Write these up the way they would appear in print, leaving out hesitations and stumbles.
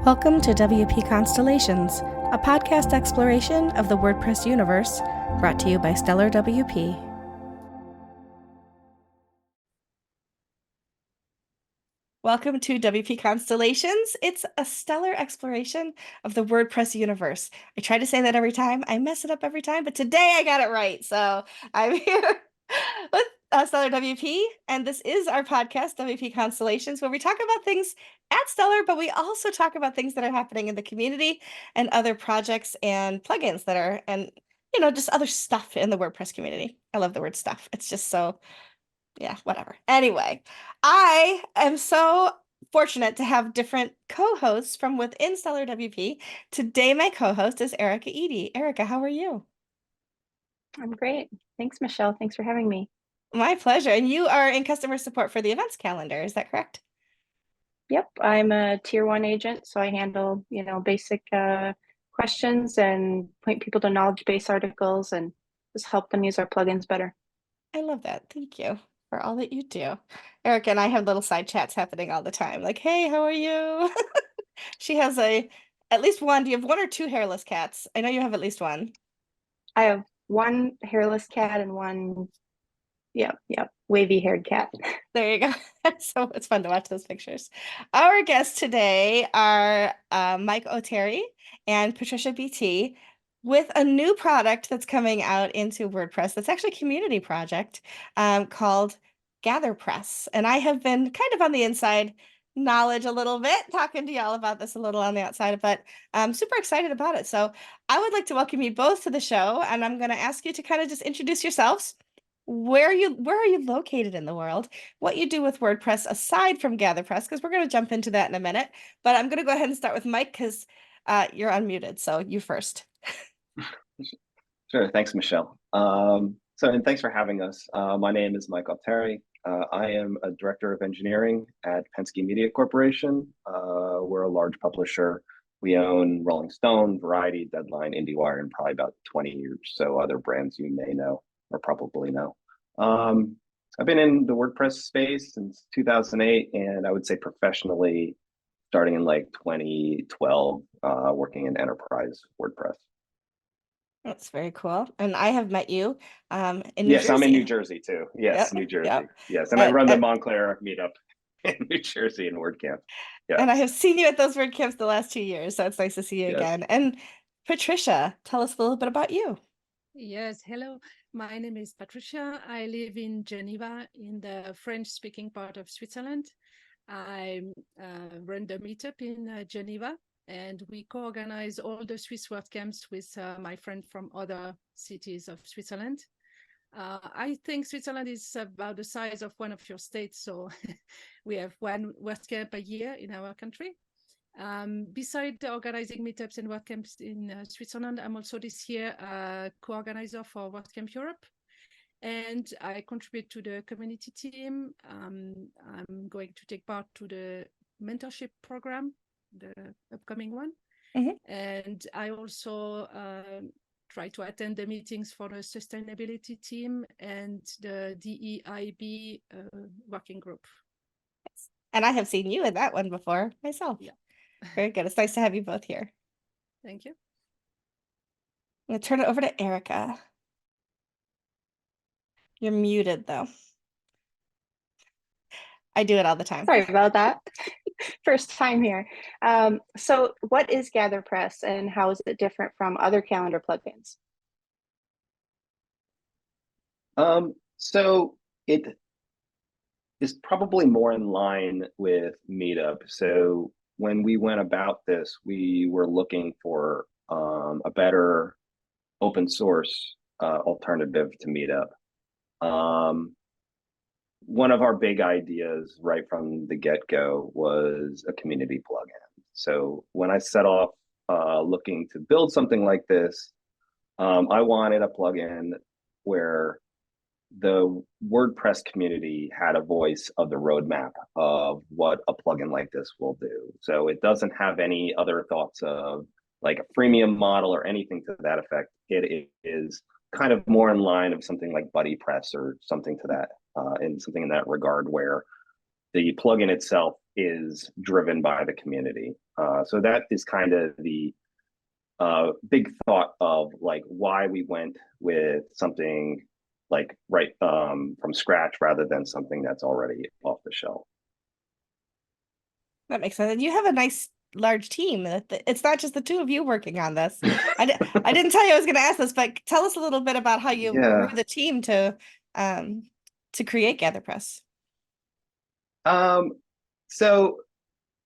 Welcome to WP Constellations, a podcast exploration of the WordPress universe, brought to you by Stellar WP. Welcome to WP Constellations. It's a stellar exploration of the WordPress universe. I try to say that every time. I mess it up every time, but today I got it right. So I'm here with Stellar WP, and this is our podcast, WP Constellations, where we talk about things at Stellar, but we also talk about things that are happening in the community and other projects and plugins that are, and just other stuff in the WordPress community. I love the word stuff. It's just so, yeah, whatever. Anyway, I am so fortunate to have different co-hosts from within Stellar WP. Today, my co-host is Erica Eide. Erica, how are you? I'm great. Thanks, Michelle. Thanks for having me. My pleasure. And you are in customer support for the events calendar, is that correct? Yep, I'm a tier 1 agent, so I handle, basic questions and point people to knowledge base articles and just help them use our plugins better. I love that. Thank you for all that you do. Erica and I have little side chats happening all the time. Like, hey, how are you? She has at least one. Do you have one or two hairless cats? I know you have at least one. I have one hairless cat and one, wavy haired cat. There you go. So it's fun to watch those pictures. Our guests today are Mike Auterie and Patricia BT with a new product that's coming out into WordPress. That's actually a community project called GatherPress. And I have been kind of on the inside knowledge a little bit, talking to y'all about this a little on the outside, but I'm super excited about it. So I would like to welcome you both to the show, and I'm going to ask you to kind of just introduce yourselves. Where are you located in the world, what you do with WordPress aside from GatherPress, because we're going to jump into that in a minute. But I'm going to go ahead and start with Mike because you're unmuted. So you first. Sure. Thanks, Michelle. And thanks for having us. My name is Mike Auterie. I am a director of engineering at Penske Media Corporation. We're a large publisher. We own Rolling Stone, Variety, Deadline, IndieWire, and probably about 20 or so other brands you may know or probably know. I've been in the WordPress space since 2008, and I would say professionally starting in like 2012, working in enterprise WordPress. That's very cool. And I have met you in New Yes, Jersey. I'm in New Jersey too. Yes, Yep, New Jersey. yep. Yes, and I run the Montclair meetup in New Jersey and WordCamp. Yes. And I have seen you at those WordCamps the last 2 years, so it's nice to see you again. And Patricia, tell us a little bit about you. Yes, hello. My name is Patricia. I live in Geneva, in the French-speaking part of Switzerland. I run the meetup in Geneva, and we co-organize all the Swiss WordCamps with my friend from other cities of Switzerland. I think Switzerland is about the size of one of your states, so we have one WordCamp a year in our country. Besides organizing meetups and WordCamps in Switzerland, I'm also this year a co-organizer for WordCamp Europe, and I contribute to the community team. I'm going to take part to the mentorship program, the upcoming one, and I also try to attend the meetings for the sustainability team and the DEIB working group. And I have seen you in that one before myself. Yeah. Very good. It's nice to have you both here. Thank you. I'm going to turn it over to Erica. You're muted, though. I do it all the time. Sorry about that. First time here. So what is GatherPress and how is it different from other calendar plugins? So it is probably more in line with Meetup. So when we went about this, we were looking for a better open source alternative to Meetup. One of our big ideas right from the get-go was a community plugin. So when I set off looking to build something like this, I wanted a plugin where the WordPress community had a voice of the roadmap of what a plugin like this will do. So it doesn't have any other thoughts of like a freemium model or anything to that effect. It is kind of more in line of something like BuddyPress or something to that, in something in that regard, where the plugin itself is driven by the community. So that is kind of the big thought of like why we went with something like from scratch rather than something that's already off the shelf. That makes sense. And you have a nice large team. It's not just the two of you working on this. I didn't tell you I was going to ask this, but tell us a little bit about how you grew Yeah. the team to create GatherPress. So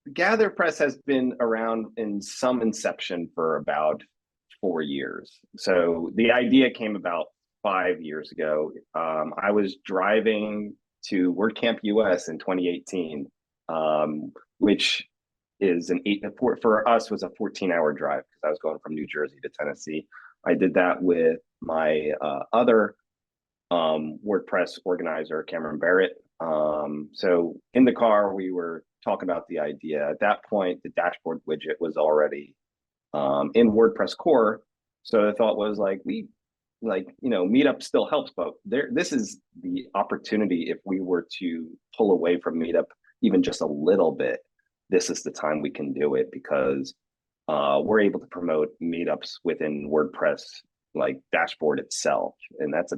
GatherPress has been around in some inception for about 4 years. So the idea came about 5 years ago. I was driving to WordCamp US in 2018, which is for us was a 14-hour drive because I was going from New Jersey to Tennessee. I did that with my other WordPress organizer, Cameron Barrett. So in the car, we were talking about the idea. At that point, the dashboard widget was already in WordPress core. So the thought was meetup still helps, but this is the opportunity. If we were to pull away from meetup even just a little bit, this is the time we can do it because we're able to promote meetups within WordPress like dashboard itself. And that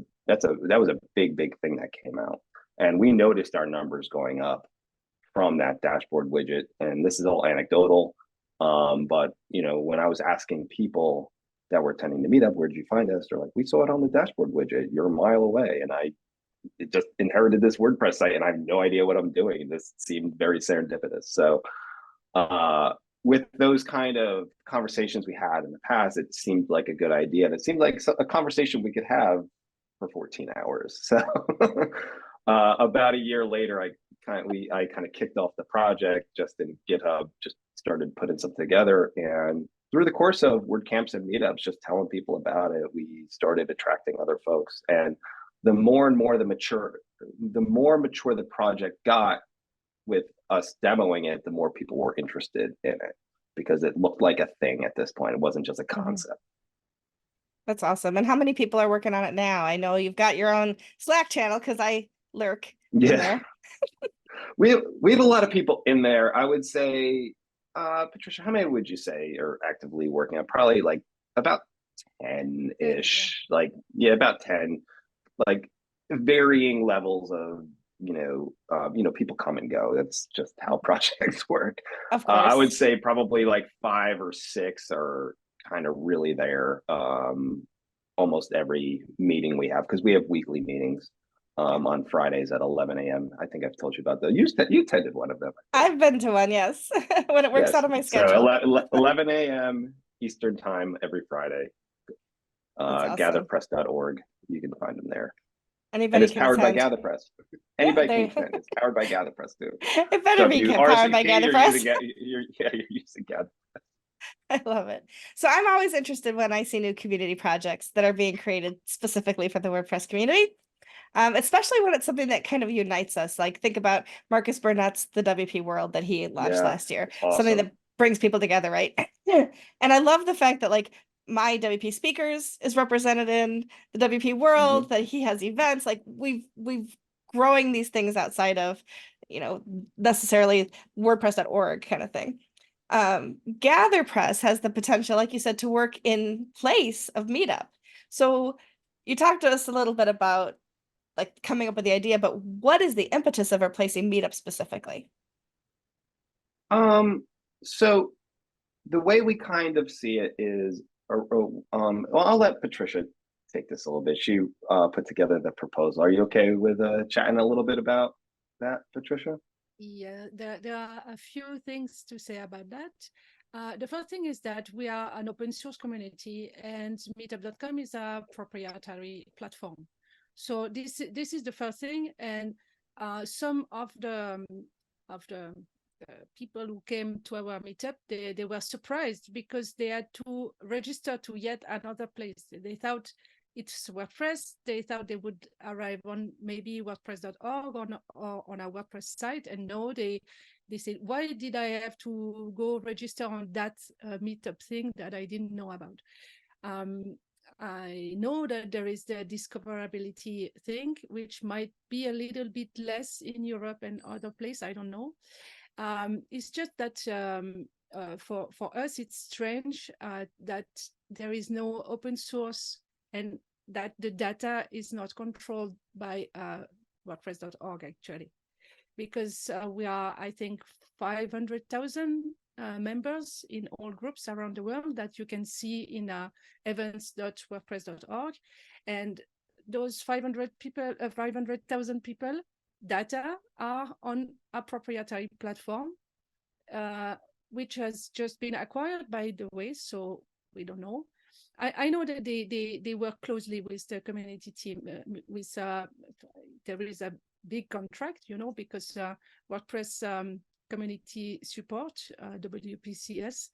was a big thing that came out. And we noticed our numbers going up from that dashboard widget. And this is all anecdotal. But when I was asking people that were attending the meetup, where did you find us? They're like, we saw it on the dashboard widget. You're a mile away. And I just inherited this WordPress site and I have no idea what I'm doing. This seemed very serendipitous. So with those kind of conversations we had in the past, it seemed like a good idea. And it seemed like a conversation we could have for 14 hours. So about a year later, I kind of kicked off the project just in GitHub, just started putting something together. And through the course of WordCamps and meetups, just telling people about it, we started attracting other folks. And the more mature the project got with us demoing it, the more people were interested in it because it looked like a thing at this point. It wasn't just a concept. That's awesome. And how many people are working on it now? I know you've got your own Slack channel because I lurk in there. we have a lot of people in there. I would say, Patricia, how many would you say are actively working on? Probably like about 10-ish. Yeah. About 10. Like varying levels of people come and go. That's just how projects work. Of course. I would say probably like 5 or 6 are kind of really there almost every meeting we have, because we have weekly meetings on Fridays at 11 a.m. I think I've told you about those. You attended one of them. I've been to one, yes, when it works out of my schedule. So 11 a.m. Eastern time every Friday. Awesome. GatherPress.org. You can find them there. Anybody and it's can powered by attend. GatherPress. Anybody can attend. It's powered by GatherPress too. It better be powered by GatherPress. You're using GatherPress. I love it. So I'm always interested when I see new community projects that are being created specifically for the WordPress community, especially when it's something that kind of unites us. Like think about Marcus Burnett's The WP World that he launched last year. Awesome. Something that brings people together, right? And I love the fact that like my WP Speakers is represented in the WP World, that he has events. Like we've growing these things outside of, necessarily WordPress.org kind of thing. GatherPress has the potential, like you said, to work in place of Meetup. So you talked to us a little bit about like coming up with the idea, but what is the impetus of replacing Meetup specifically? So the way we kind of see it is, well, I'll let Patricia take this a little bit. She put together the proposal. Are you okay with chatting a little bit about that, Patricia? Yeah, there are a few things to say about that. The first thing is that we are an open source community and meetup.com is a proprietary platform. So this is the first thing. And some of the people who came to our meetup, they were surprised because they had to register to yet another place. They thought it's WordPress. They thought they would arrive on maybe WordPress.org or on our WordPress site, and no, they said, why did I have to go register on that meetup thing that I didn't know about? I know that there is the discoverability thing, which might be a little bit less in Europe and other places, I don't know. It's just that for us, it's strange that there is no open source and that the data is not controlled by WordPress.org actually, because we are, I think, 500,000 members in all groups around the world that you can see in events.wordpress.org, and those 500,000 people data are on a proprietary platform, which has just been acquired by the way, so we don't know. I know that they work closely with the community team. There is a big contract, because WordPress community support, WPCS,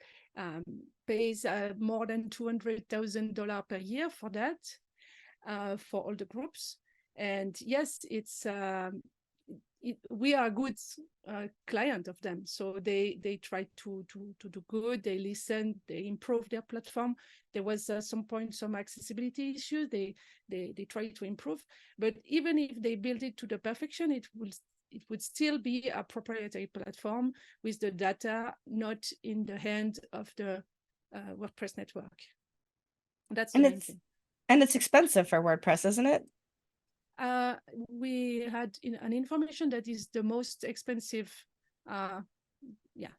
pays more than $200,000 per year for that, for all the groups. And yes, we are a good client of them, so they try to do good. They listen, they improve their platform. There was some point some accessibility issues, they try to improve, but even if they build it to the perfection, it would still be a proprietary platform with the data not in the hand of the WordPress network. That's the main thing. And it's expensive for WordPress, isn't it? We had an information that is the most expensive.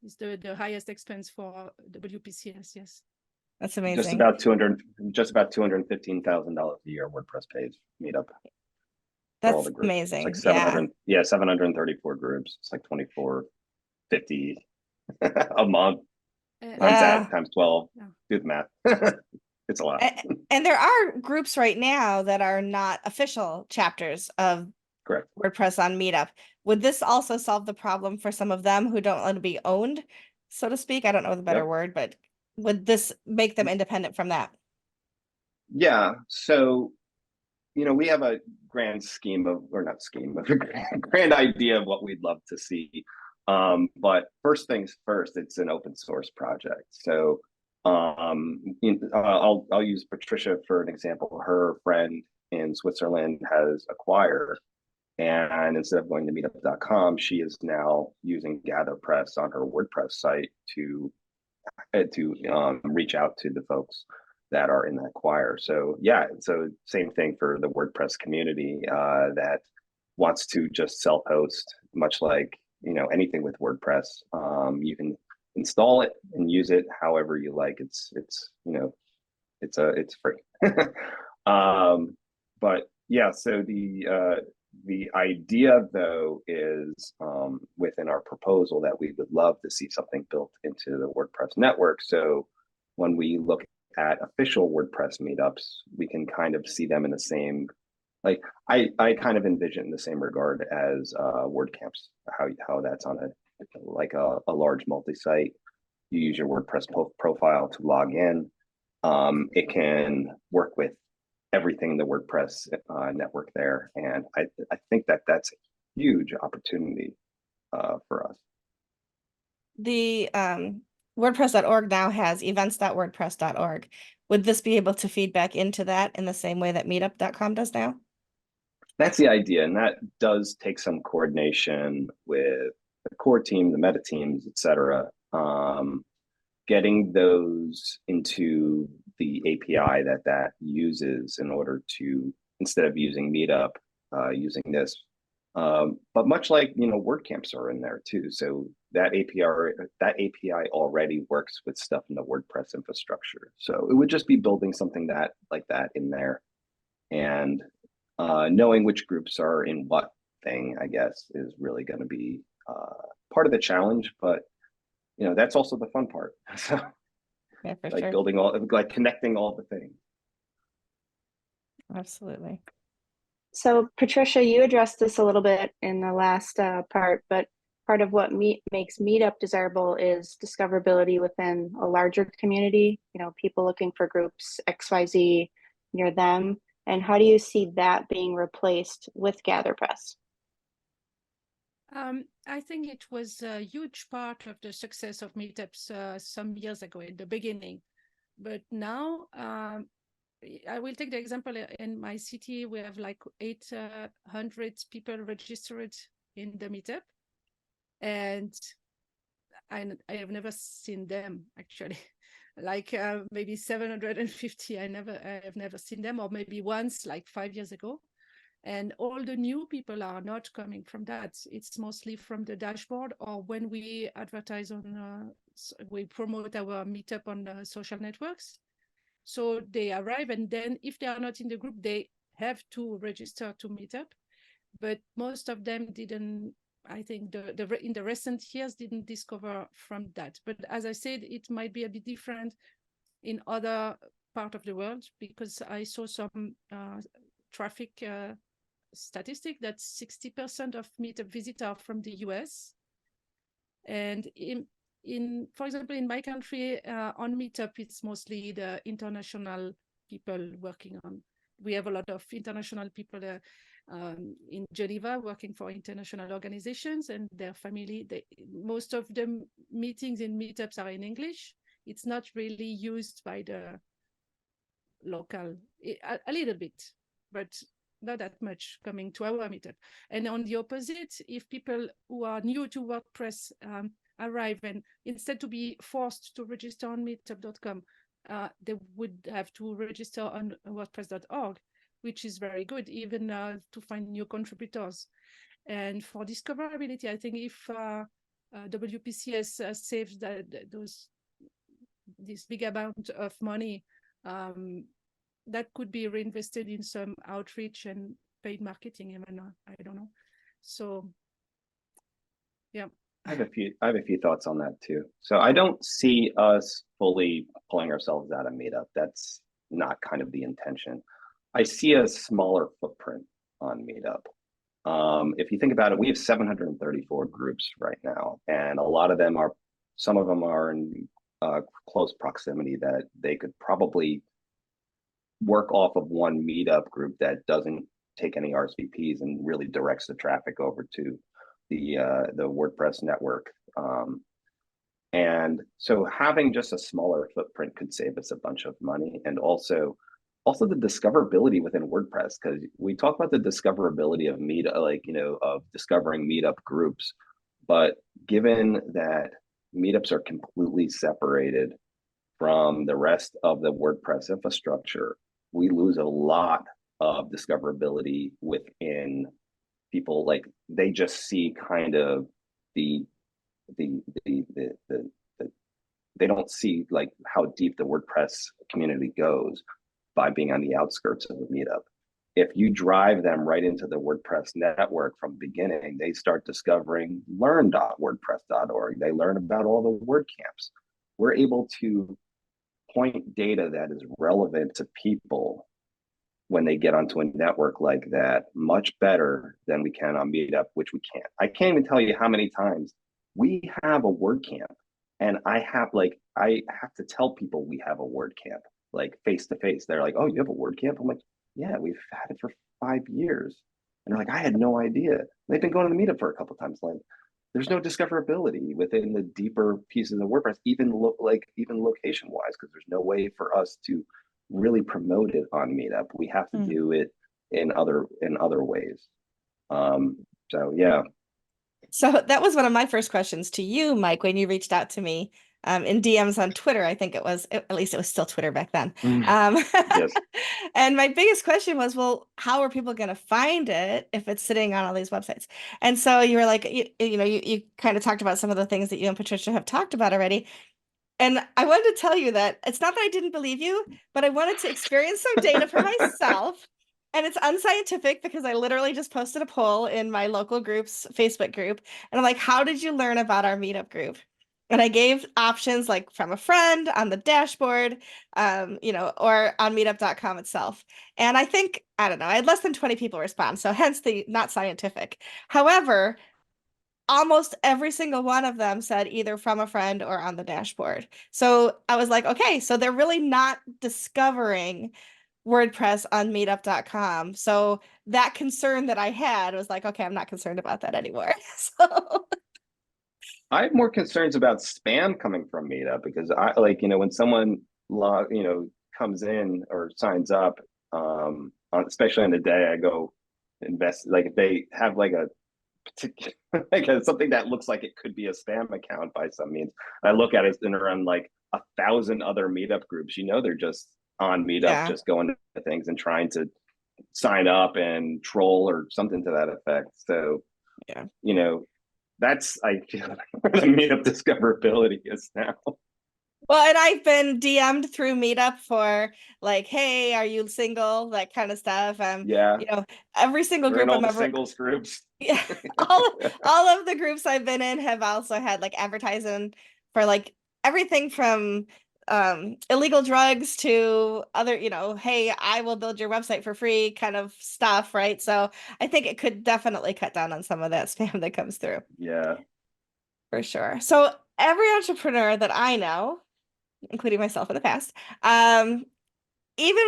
It's the highest expense for WPCS. Yes, that's amazing. Just about $215,000 a year WordPress pays meetup. That's amazing. It's like 734 groups. It's like $24.50 a month. Times that times 12. Yeah. Do the math. It's a lot. And there are groups right now that are not official chapters of Correct. WordPress on Meetup. Would this also solve the problem for some of them who don't want to be owned, so to speak? I don't know the better word, but would this make them independent from that? Yeah. So, we have a grand scheme of, or not scheme, but a grand idea of what we'd love to see. But first things first, it's an open source project. So I'll use Patricia for an example. Her friend in Switzerland has a choir, and instead of going to meetup.com, she is now using GatherPress on her WordPress site to reach out to the folks that are in that choir. So yeah, so same thing for the WordPress community that wants to just self-host, much like anything with WordPress. You can install it and use it however you like. It's free. But yeah, so the idea though is within our proposal that we would love to see something built into the WordPress network. So when we look at official WordPress meetups, we can kind of see them in the same, like I kind of envision in the same regard as WordCamps, how that's on a large multi-site. You use your WordPress profile to log in. It can work with everything in the WordPress network there, and I think that's a huge opportunity for us. The WordPress.org now has events.wordpress.org. Would this be able to feed back into that in the same way that meetup.com does now? That's the idea, and that does take some coordination with the core team, the meta teams, etc. Getting those into the API that uses in order to, instead of using Meetup, using this. But much like WordCamps are in there too, so that API already works with stuff in the WordPress infrastructure. So it would just be building something like that in there, and knowing which groups are in what thing, I guess, is really going to be part of the challenge. But that's also the fun part. So yeah, for like sure. connecting all the things. Absolutely. So Patricia, you addressed this a little bit in the last part, but part of what makes Meetup desirable is discoverability within a larger community, people looking for groups XYZ near them. And how do you see that being replaced with GatherPress? I think it was a huge part of the success of meetups some years ago in the beginning. But now, I will take the example in my city. We have like 800 people registered in the meetup. And I have never seen them actually. Like maybe 750. I have never seen them, or maybe once, like 5 years ago. And all the new people are not coming from that. It's mostly from the dashboard, or when we advertise on, we promote our meetup on social networks. So they arrive, and then if they are not in the group, they have to register to meetup. But most of them didn't. I think in the recent years didn't discover from that. But as I said, it might be a bit different in other part of the world, because I saw some traffic statistic that 60% of meetup visitors are from the US. And for example, in my country, on meetup, it's mostly the international people working on. We have a lot of international people in Geneva working for international organizations and their family. Most of the meetings in meetups are in English. It's not really used by the local, a little bit, but not that much coming to our meetup. And on the opposite, if people who are new to WordPress arrive, and instead to be forced to register on meetup.com, they would have to register on WordPress.org, which is very good, even to find new contributors. And for discoverability, I think if WPCS saves this big amount of money, that could be reinvested in some outreach and paid marketing. I don't know. So, yeah. I have a few thoughts on that too. So I don't see us fully pulling ourselves out of Meetup. That's not kind of the intention. I see a smaller footprint on Meetup. If you think about it, we have 734 groups right now, and some of them are in close proximity that they could probably work off of one meetup group that doesn't take any RSVPs and really directs the traffic over to the WordPress network. And so having just a smaller footprint could save us a bunch of money, and also the discoverability within WordPress, because we talk about the discoverability of of discovering meetup groups, but given that meetups are completely separated from the rest of the WordPress infrastructure, we lose a lot of discoverability within people. Like, they just see kind of the they don't see like how deep the WordPress community goes by being on the outskirts of the meetup. If you drive them right into the WordPress network from the beginning, they start discovering learn.wordpress.org. They learn about all the WordCamps. We're able to point data that is relevant to people when they get onto a network like that much better than we can on Meetup, which we can't. I can't even tell you how many times we have a WordCamp, and I have to tell people we have a WordCamp, like face to face. They're like, "Oh, you have a WordCamp?" I'm like, "Yeah, we've had it for 5 years." And they're like, "I had no idea." They've been going to the Meetup for a couple of times. Like, there's no discoverability within the deeper pieces of WordPress, even location wise, because there's no way for us to really promote it on Meetup. We have to do it in other ways. So yeah. So that was one of my first questions to you, Mike, when you reached out to me in DMs on Twitter. I think at least it was still Twitter back then. Yes. And my biggest question was, well, how are people going to find it if it's sitting on all these websites? And so you were like, you kind of talked about some of the things that you and Patricia have talked about already. And I wanted to tell you that it's not that I didn't believe you, but I wanted to experience some data for myself. And it's unscientific because I literally just posted a poll in my local group's Facebook group. And I'm like, how did you learn about our meetup group? And I gave options like from a friend, on the dashboard, or on meetup.com itself. And I think, I don't know, I had less than 20 people respond. So hence the not scientific. However, almost every single one of them said either from a friend or on the dashboard. So I was like, okay, so they're really not discovering WordPress on meetup.com. So that concern that I had was like, okay, I'm not concerned about that anymore. So I have more concerns about spam coming from Meetup, because when someone comes in or signs up, especially on the day I go invest, like if they have like a particular, like something that looks like it could be a spam account by some means. I look at it and around like 1,000 other meetup groups. They're just on Meetup, Yeah. just going to things and trying to sign up and troll or something to that effect. So, Yeah. that's, I feel like, where the Meetup discoverability is now. Well, and I've been DM'd through Meetup for like, hey, are you single? That kind of stuff. Yeah, Every single we're in group all I'm the ever singles groups. yeah, all of the groups I've been in have also had like advertising for like everything from illegal drugs to other, hey, I will build your website for free kind of stuff, right? So I think it could definitely cut down on some of that spam that comes through Yeah. for sure. So every entrepreneur that I know, including myself in the past, even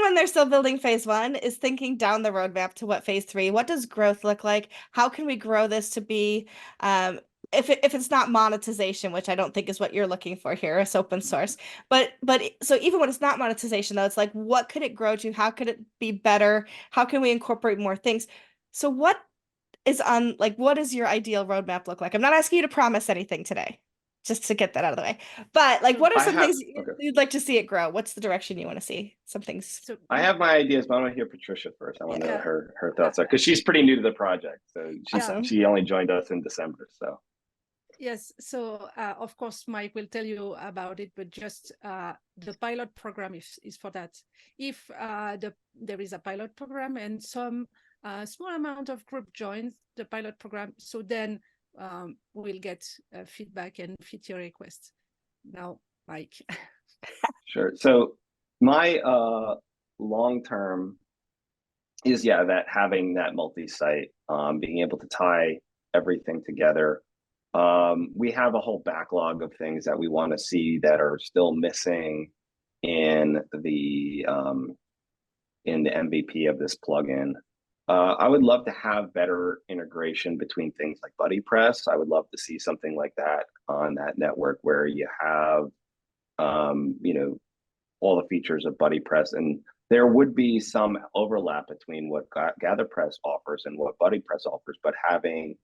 when they're still building phase one, is thinking down the roadmap to what phase three, what does growth look like? How can we grow this to be, if it's not monetization, which I don't think is what you're looking for here, it's open source. But so even when it's not monetization though, it's like, what could it grow to? How could it be better? How can we incorporate more things? So what does your ideal roadmap look like? I'm not asking you to promise anything today, just to get that out of the way. But like, So, what are I some have, things okay. you'd like to see it grow? What's the direction you want to see? Some things. so I have my ideas, but I want to hear Patricia first. I want to know yeah, her uh, thoughts are, because she's pretty new to the project. So yeah. Awesome. she only joined us in December. So Yes, so of course, Mike will tell you about it, but just the pilot program is for that. If there is a pilot program and some small amount of group joins the pilot program, so then we'll get feedback and fit your request. Now, Mike. sure. So my long term is, yeah, that having that multi-site, being able to tie everything together. We have a whole backlog of things that we want to see that are still missing in the MVP of this plugin. I would love to have better integration between things like BuddyPress. I would love to see something like that on that network where you have, all the features of BuddyPress, and there would be some overlap between what GatherPress offers and what BuddyPress offers, but having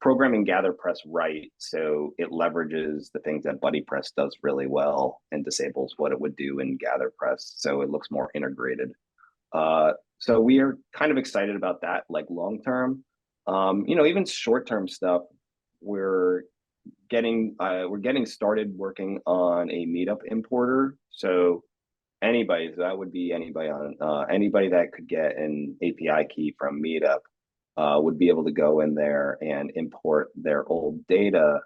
programming GatherPress right so it leverages the things that BuddyPress does really well and disables what it would do in GatherPress, so it looks more integrated. So we are kind of excited about that, like long term. Even short term stuff, we're getting started working on a meetup importer. So that would be anybody on anybody that could get an API key from Meetup would be able to go in there and import their old data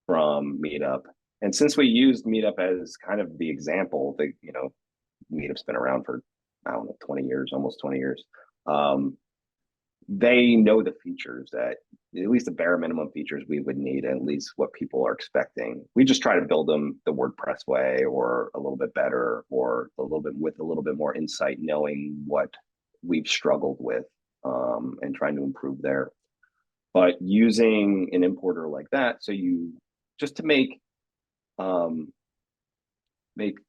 from Meetup. And since we used Meetup as kind of the example, Meetup's been around for, I don't know, 20 years, almost 20 years. They know the features that, at least the bare minimum features we would need, and at least what people are expecting. We just try to build them the WordPress way, or a little bit better, or a little bit more insight, knowing what we've struggled with, and trying to improve there. But using an importer like that, so just to make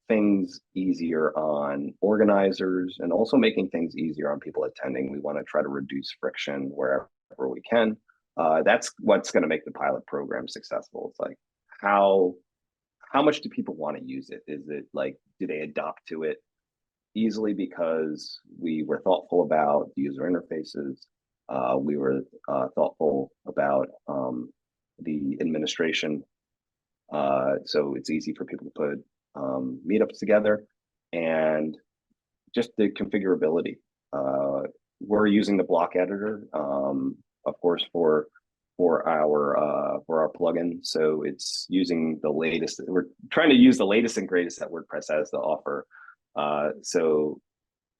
things easier on organizers, and also making things easier on people attending. We want to try to reduce friction wherever we can. That's what's going to make the pilot program successful. It's like, how much do people want to use it? Is it like, do they adopt to it easily because we were thoughtful about the user interfaces? We were thoughtful about the administration. So it's easy for people to put meetups together, and just the configurability. We're using the block editor, of course, for our plugin. So it's using the latest. We're trying to use the latest and greatest that WordPress has to offer. So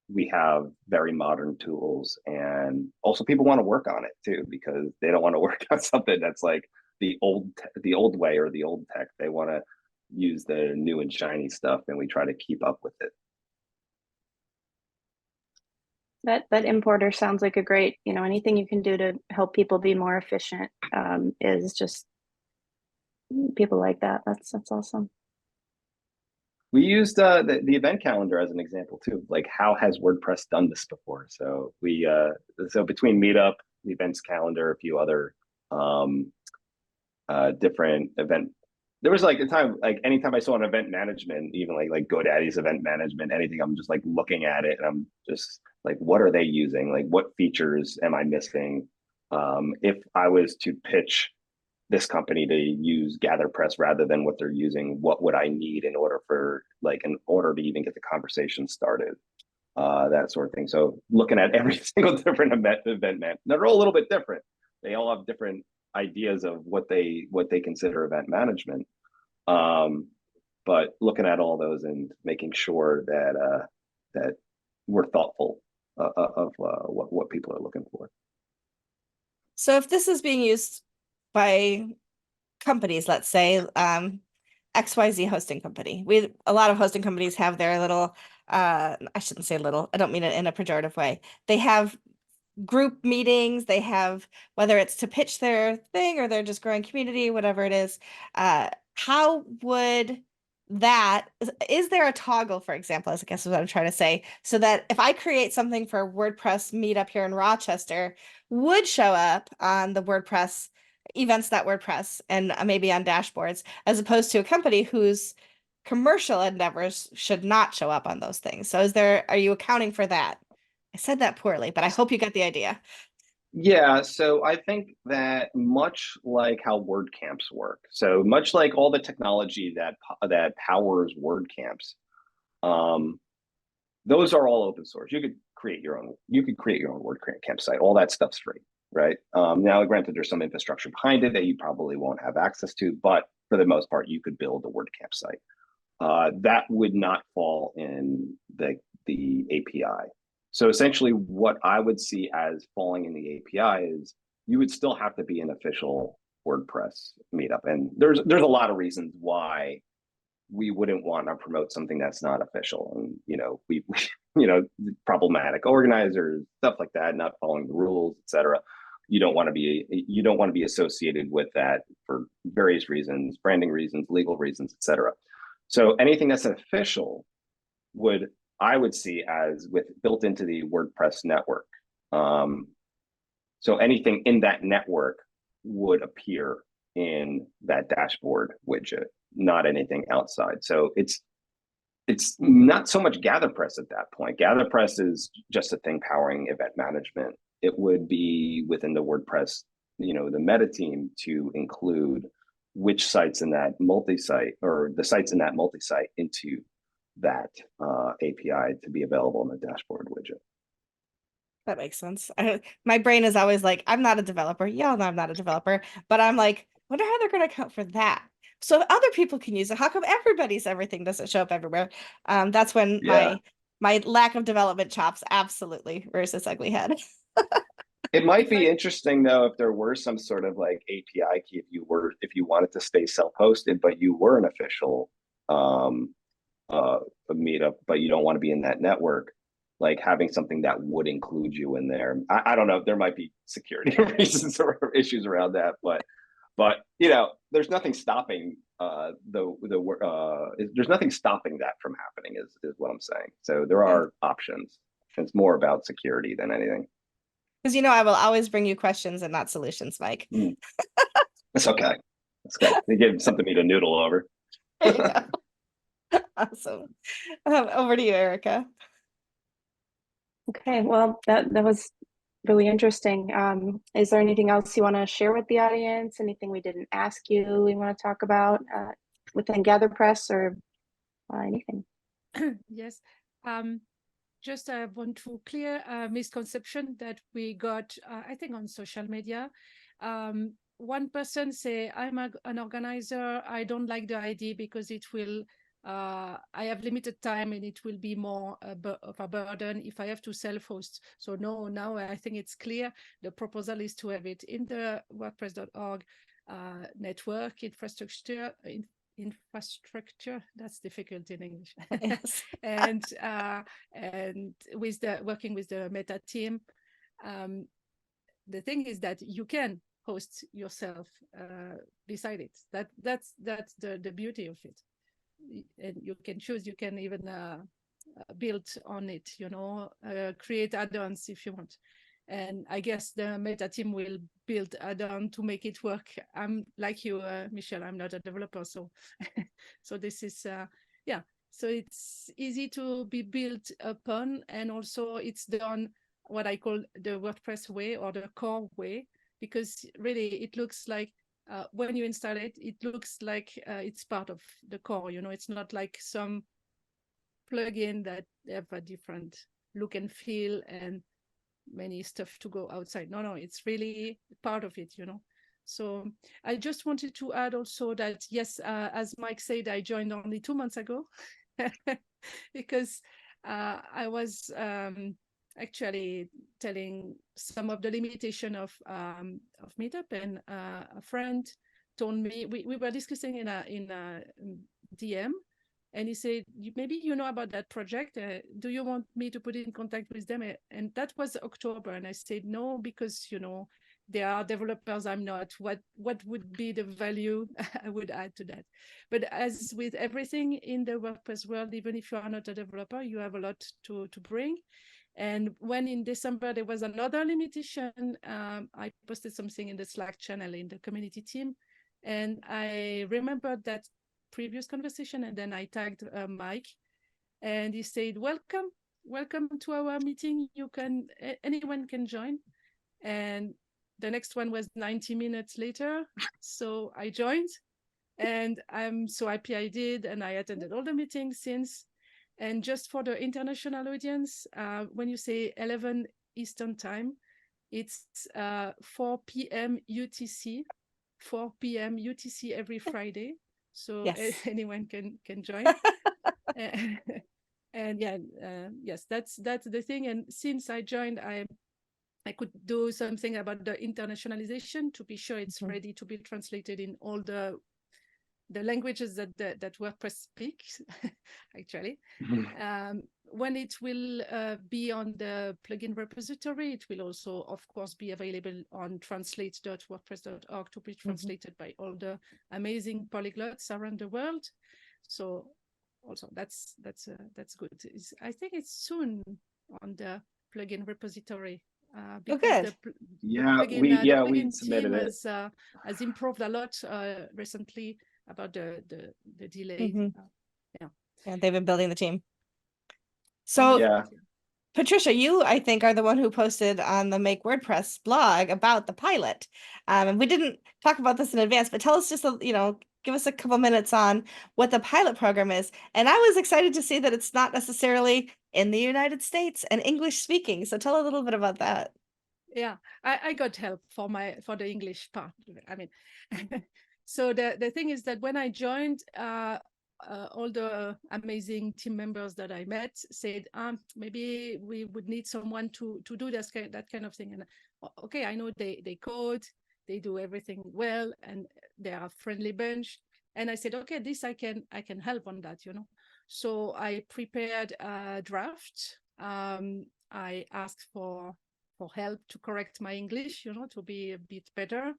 we have very modern tools, and also people want to work on it too, because they don't want to work on something that's like the old way or the old tech. They want to use the new and shiny stuff, and we try to keep up with it. That importer sounds like a great, anything you can do to help people be more efficient, is just, people like that. That's awesome. We used the event calendar as an example too. Like, how has WordPress done this before? So between Meetup events calendar, a few other different event. There was like a time, like anytime I saw an event management, even like GoDaddy's event management, anything, I'm just like looking at it and I'm just like, what are they using? Like, what features am I missing? If I was to pitch this company to use GatherPress rather than what they're using, what would I need in order to even get the conversation started? That sort of thing. So looking at every single different event man, they're all a little bit different. They all have different ideas of what they consider event management. But looking at all those and making sure that we're thoughtful of what people are looking for. So if this is being used by companies, let's say XYZ hosting company. A lot of hosting companies have their little I shouldn't say little, I don't mean it in a pejorative way. They have group meetings, they have, whether it's to pitch their thing or they're just growing community, whatever it is. How would that, is there a toggle, for example, as I guess is what I'm trying to say, so that if I create something for WordPress meetup here in Rochester, would show up on the WordPress events.wordpress and maybe on dashboards, as opposed to a company whose commercial endeavors should not show up on those things? So are you accounting for that? I said that poorly, but I hope you got the idea. Yeah, so I think that much like how WordCamps work, so much like all the technology that powers WordCamps, those are all open source. You could create your own WordCamp site. All that stuff's free, right? Now, granted, there's some infrastructure behind it that you probably won't have access to, but for the most part, you could build a WordCamp site. That would not fall in the API. So essentially what I would see as falling in the API is you would still have to be an official WordPress meetup. And there's a lot of reasons why we wouldn't want to promote something that's not official. And, we problematic organizers, stuff like that, not following the rules, etc. You don't want to be associated with that for various reasons, branding reasons, legal reasons, etc. So anything that's official I would see as built into the WordPress network. So anything in that network would appear in that dashboard widget, not anything outside. So it's not so much GatherPress at that point. GatherPress is just a thing powering event management. It would be within the WordPress, the meta team to include which sites in that multi-site or the sites in that multi-site into that API to be available in the dashboard widget. That makes sense. My brain is always like, I'm not a developer. Y'all know I'm not a developer, but I'm like, wonder how they're going to account for that. So other people can use it. How come everything doesn't show up everywhere? That's when Yeah. my lack of development chops absolutely rears its ugly head. It might be interesting though if there were some sort of like API key if you wanted to stay self-hosted, but you were an official a meetup, but you don't want to be in that network, like having something that would include you in there. I don't know, there might be security reasons or issues around that, but there's nothing stopping there's nothing stopping that from happening is what I'm saying. So there are options. It's more about security than anything. Because I will always bring you questions and not solutions, Mike. It's okay. It's good. You give something me to noodle over. There you go. Awesome. Over to you, Erica. Okay, well, that was really interesting. Is there anything else you want to share with the audience? Anything we didn't ask you we want to talk about within GatherPress or anything? Yes. Just I want to clear a misconception that we got, I think, on social media. One person say, I'm an organizer. I don't like the idea because it will, I have limited time and it will be more of a burden if I have to self-host. So no, now I think it's clear. The proposal is to have it in the WordPress.org network infrastructure, that's difficult in English. Yes. and working with the meta team, the thing is that you can host yourself beside it. That's the beauty of it. And you can choose, you can even build on it, create add-ons if you want. And I guess the meta team will build add-on to make it work. I'm like you, Michelle, I'm not a developer. So, so this is, yeah. So it's easy to be built upon. And also it's done what I call the WordPress way or the core way, because really it looks like when you install it, it looks like it's part of the core, you know, it's not like some plugin that have a different look and feel and many stuff to go outside. No, it's really part of it, you know. So I just wanted to add also that, yes, as Mike said, I joined only 2 months ago because I was actually telling some of the limitation of Meetup, and a friend told me, we were discussing in a DM, and he said, maybe you know about that project. Do you want me to put in contact with them? And that was October. And I said, no, because, you know, they are developers. I'm not. What would be the value I would add to that? But as with everything in the WordPress world, even if you are not a developer, you have a lot to bring. And when in December there was another limitation, I posted something in the Slack channel in the community team. And I remembered that previous conversation, and then I tagged Mike, and he said, welcome to our meeting. Anyone can join. And the next one was 90 minutes later. So I joined, and I'm so happy I did. And I attended all the meetings since. And just for the international audience, when you say 11 Eastern time, it's 4 p.m. UTC, 4 p.m. UTC every Friday. So Yes. anyone can join. And yeah, yes, that's the thing. And since I joined, I could do something about the internationalization to be sure it's ready to be translated in all the languages that WordPress speaks, actually. When it will be on the plugin repository, it will also, of course, be available on translate.wordpress.org to be translated by all the amazing polyglots around the world. So also that's good. I think it's soon on the plugin repository. Because we plugin submitted team it. has improved a lot recently about the delay. Yeah, they've been building the team. So Yeah. Patricia, you, I think, are the one who posted on the Make WordPress blog about the pilot. And we didn't talk about this in advance, but tell us just, give us a couple minutes on what the pilot program is. And I was excited to see that it's not necessarily in the United States and English speaking. So tell a little bit about that. Yeah, I got help for the English part. I mean, so the thing is that when I joined, all the amazing team members that I met said, maybe we would need someone to do that kind of thing. And okay, I know they code, they do everything well, and they are a friendly bunch. And I said, okay, this I can help on that, you know. So I prepared a draft. I asked for help to correct my English, you know, to be a bit better,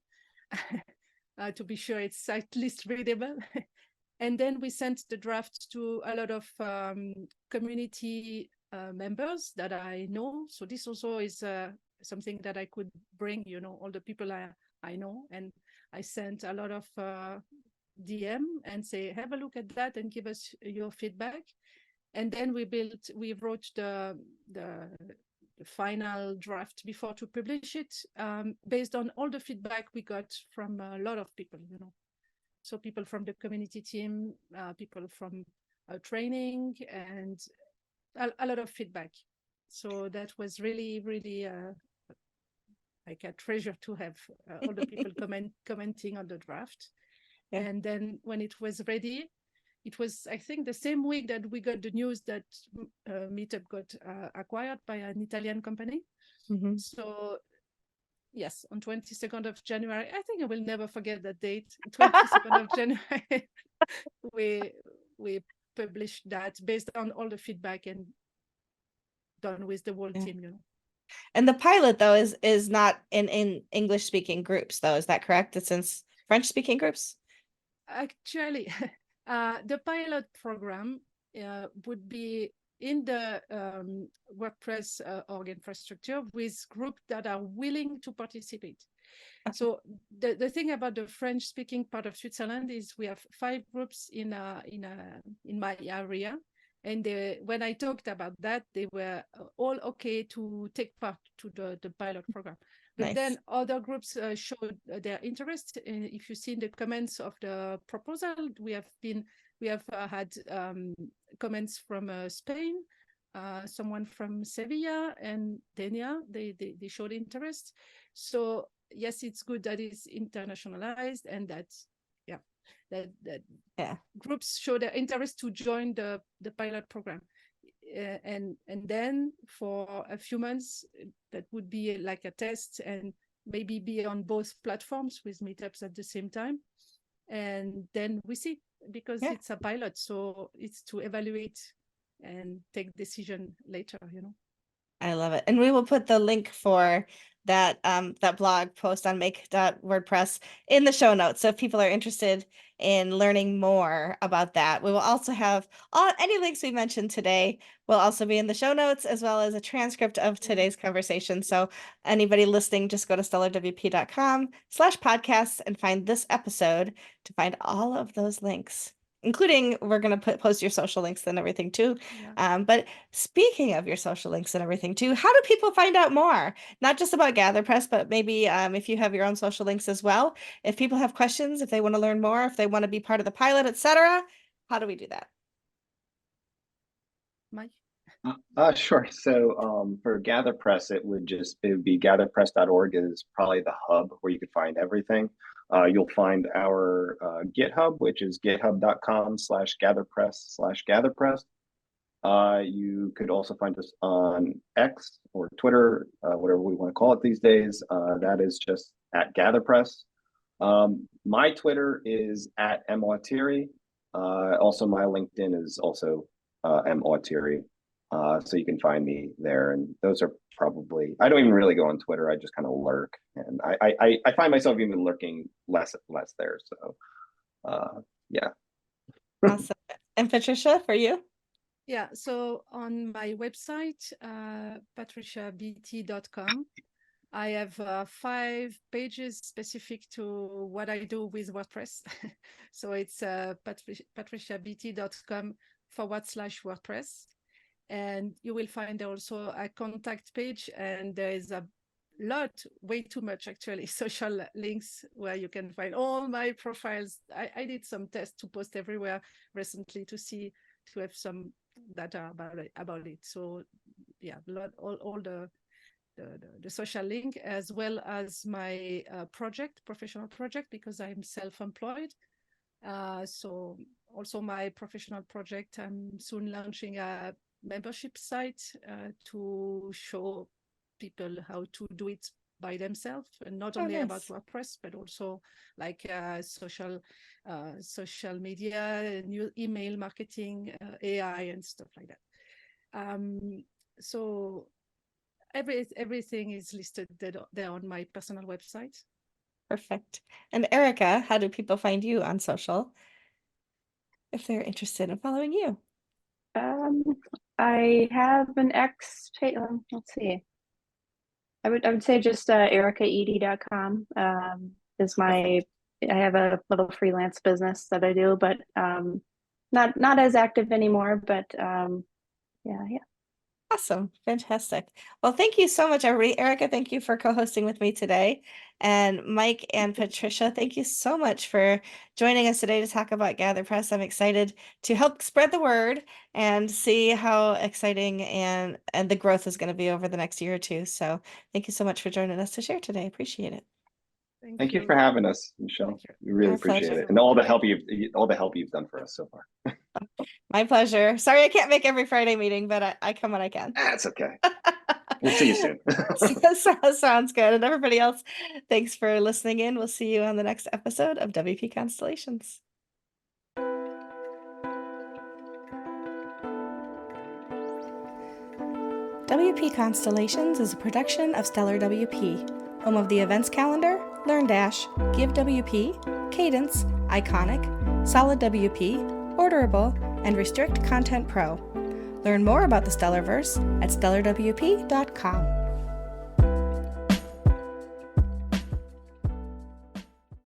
to be sure it's at least readable. And then we sent the draft to a lot of community members that I know. So this also is something that I could bring, you know, all the people I know. And I sent a lot of DM and say, have a look at that and give us your feedback. And then we wrote the final draft before to publish it, based on all the feedback we got from a lot of people, you know. So people from the community team, people from training, and a lot of feedback. So that was really, really like a treasure to have all the people commenting on the draft. Yeah. And then when it was ready, it was, I think, the same week that we got the news that Meetup got acquired by an Italian company. So yes, on 22nd of January, I think I will never forget that date. 22nd of January, we published that based on all the feedback and done with the whole team, you know. And the pilot, though, is not in English speaking groups, though. Is that correct? It's in French speaking groups? Actually, the pilot program would be in the WordPress org infrastructure with groups that are willing to participate. So the thing about the French-speaking part of Switzerland is we have 5 groups in my area, and when I talked about that, they were all okay to take part to the pilot program. But Nice. then other groups showed their interest. If you see in the comments of the proposal, we have had comments from Spain, someone from Sevilla and Denia. They showed interest. So yes, it's good that it's internationalized and that groups show their interest to join the pilot program. And then for a few months, that would be like a test and maybe be on both platforms with meetups at the same time. And then we see, because it's a pilot, so it's to evaluate and take decision later, I love it. And we will put the link for that that blog post on make.wordpress in the show notes. So if people are interested in learning more about that, we will also have any links we mentioned today will also be in the show notes, as well as a transcript of today's conversation. So anybody listening, just go to stellarwp.com/podcasts and find this episode to find all of those links, including we're going to post your social links and everything too. But speaking of your social links and everything too, how do people find out more? Not just about GatherPress, but maybe if you have your own social links as well. If people have questions, if they want to learn more, if they want to be part of the pilot, etc., how do we do that? Mike? Sure. So for GatherPress, it would be gatherpress.org is probably the hub where you could find everything. You'll find our GitHub, which is github.com/gatherpress/gatherpress. You could also find us on X or Twitter, whatever we want to call it these days. That is just at GatherPress. My Twitter is at Auterie. Also, my LinkedIn is also Auterie. So you can find me there. And those are probably, I don't even really go on Twitter. I just kind of lurk. And I find myself even lurking less there. So yeah. Awesome. And Patricia, for you? Yeah, so on my website, patriciabt.com, I have 5 pages specific to what I do with WordPress. So it's patriciabt.com/WordPress. And you will find also a contact page, and there is a lot, way too much actually, social links where you can find all my profiles. I did some tests to post everywhere recently to have some data about it. So yeah, all the social link, as well as my professional project, because I'm self-employed. So also my professional project, I'm soon launching a membership site to show people how to do it by themselves, and not only about WordPress, but also like social media, new email marketing, AI and stuff like that. So everything is listed there on my personal website. Perfect. And Erica, how do people find you on social if they're interested in following you? I have an X page. Let's see. I would say just ericaeide.com is my. I have a little freelance business that I do, but not as active anymore. But yeah. Awesome. Fantastic. Well, thank you so much, everybody. Erica, thank you for co-hosting with me today. And Mike and Patricia, thank you so much for joining us today to talk about GatherPress. I'm excited to help spread the word and see how exciting and the growth is going to be over the next year or two. So thank you so much for joining us to share today. Appreciate it. Thank you for having us, Michelle. We really appreciate it. And all the help you've done for us so far. My pleasure. Sorry I can't make every Friday meeting, but I come when I can. That's okay. We'll see you soon. Sounds good. And everybody else, thanks for listening in. We'll see you on the next episode of WP Constellations. WP Constellations is a production of Stellar WP, home of the events calendar, LearnDash, Give WP, Cadence, Iconic, Solid WP, Orderable, and Restrict Content Pro. Learn more about the Stellarverse at stellarwp.com.